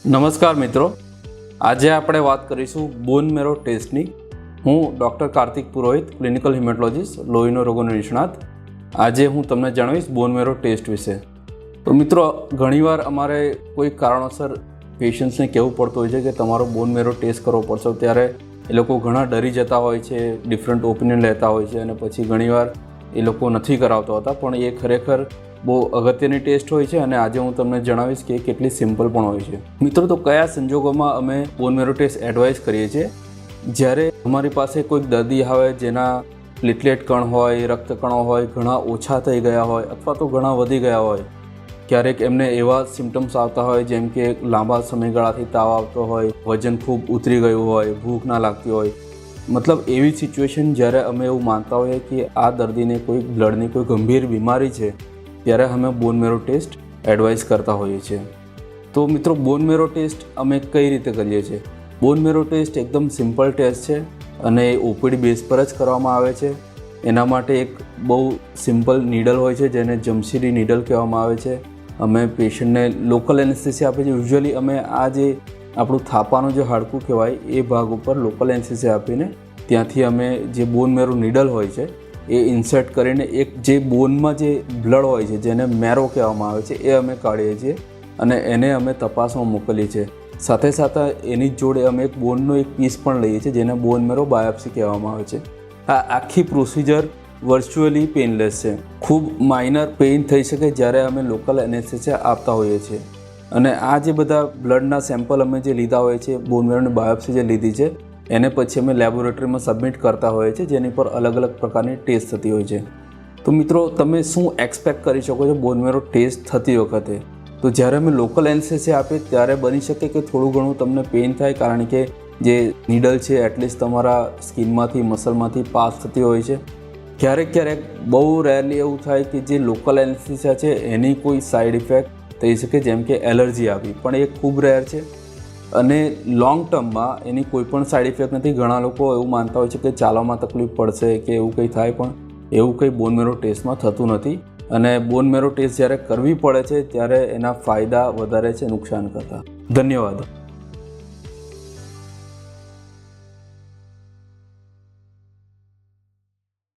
નમસ્કાર મિત્રો, આજે આપણે વાત કરીશું બોન મેરો ટેસ્ટની. હું ડૉક્ટર કાર્તિક પુરોહિત, ક્લિનિકલ હિમેટોલોજીસ્ટ, લોહીનો રોગોનો નિષ્ણાત. આજે હું તમને જણાવીશ બોન મેરો ટેસ્ટ વિશે. તો મિત્રો, ઘણીવાર અમારે કોઈ કારણોસર પેશન્ટ્સને કહેવું પડતું હોય છે કે તમારો બોન મેરો ટેસ્ટ કરવો પડશે, ત્યારે એ લોકો ઘણા ડરી જતા હોય છે, ડિફરન્ટ ઓપિનિયન લેતા હોય છે અને પછી ઘણીવાર એ લોકો નથી કરાવતા હોતા. પણ એ ખરેખર બહુ અગત્યની ટેસ્ટ હોય છે અને આજે હું તમને જણાવીશ કે કેટલી સિમ્પલ પણ હોય છે. મિત્રો, તો કયા સંજોગોમાં અમે બોન મેરો ટેસ્ટ એડવાઇસ કરીએ છીએ? જ્યારે અમારી પાસે કોઈક દર્દી આવે જેના પ્લેટલેટ કણ હોય, રક્તકણો હોય, ઘણા ઓછા થઈ ગયા હોય અથવા તો ઘણા વધી ગયા હોય, ક્યારેક એમને એવા સિમ્ટમ્સ આવતા હોય જેમ કે લાંબા સમયગાળાથી તાવ આવતો હોય, વજન ખૂબ ઉતરી ગયું હોય, ભૂખ ના લાગતી હોય, મતલબ એવી સિચ્યુએશન જ્યારે અમે એવું માનતા હોઈએ કે આ દર્દીને કોઈ બ્લડની કોઈ ગંભીર બીમારી છે, ત્યારે અમે બોન મેરો ટેસ્ટ એડવાઇસ કરતા હોઈએ છીએ. તો મિત્રો, બોન મેરો ટેસ્ટ અમે કઈ રીતે કરીએ છીએ? બોન મેરો ટેસ્ટ એકદમ સિમ્પલ ટેસ્ટ છે અને ઓપીડી બેઝ પર જ કરવામાં આવે છે. એના માટે એક બહુ સિમ્પલ નીડલ હોય છે જેને જમશીરી નીડલ કહેવામાં આવે છે. અમે પેશન્ટને લોકલ એનેસ્થેસિયા આપીએ છીએ. યુઝ્યુઅલી અમે આ જે આપણું થાપાનું જે હાડકું કહેવાય એ ભાગ ઉપર લોકલ એનેસ્થેસિયા આપીને ત્યાંથી અમે જે બોન મેરો નીડલ હોય છે એ ઇન્સર્ટ કરીને એક જે બોનમાં જે બ્લડ હોય છે જેને મેરો કહેવામાં આવે છે એ અમે કાઢીએ છીએ અને એને અમે તપાસમાં મોકલીએ છીએ. સાથે સાથે એની જોડે અમે એક બોનનો એક પીસ પણ લઈએ છીએ જેને બોન મેરો બાયોપ્સી કહેવામાં આવે છે. આ આખી પ્રોસિજર વર્ચ્યુઅલી પેઇનલેસ છે. ખૂબ માઇનર પેઇન થઈ શકે જ્યારે અમે લોકલ એનેસ્થેસિયા આપતા હોઈએ છીએ. અને આ જે બધા બ્લડના સેમ્પલ અમે જે લીધા હોય છે, બોન મેરોની બાયોપ્સી જે લીધી છે, એને પછી અમે લેબોરેટરીમાં સબમિટ કરતા હોઈએ છીએ જેની પર અલગ અલગ પ્રકારની ટેસ્ટ થતી હોય છે. તો મિત્રો, તમે શું એક્સપેક્ટ કરી શકો છો બોન મેરો ટેસ્ટ થતી વખતે? તો જ્યારે અમે લોકલ એનેસ્થેસિયા આપીએ ત્યારે બની શકે કે થોડું ઘણું તમને પેઇન થાય, કારણ કે જે નીડલ છે એટલીસ્ટ તમારા સ્કિનમાંથી, મસલમાંથી પાસ થતી હોય છે. ક્યારેક બહુ રેરલી એવું થાય કે જે લોકલ એનેસ્થેસિયા છે એની કોઈ સાઈડ ઇફેક્ટ થઈ શકે, જેમ કે એલર્જી આવી, પણ એ ખૂબ રેર છે અને લોંગ ટર્મમાં એની કોઈ પણ સાઈડ ઇફેક્ટ નથી. ઘણા લોકો એવું માનતા હોય છે કે ચાલવામાં તકલીફ પડશે કે એવું કંઈ થાય, પણ એવું કંઈ બોન મેરો ટેસ્ટમાં થતું નથી. અને બોન મેરો ટેસ્ટ જ્યારે કરવી પડે છે ત્યારે એના ફાયદા વધારે છે નુકસાન કરતાં. ધન્યવાદ.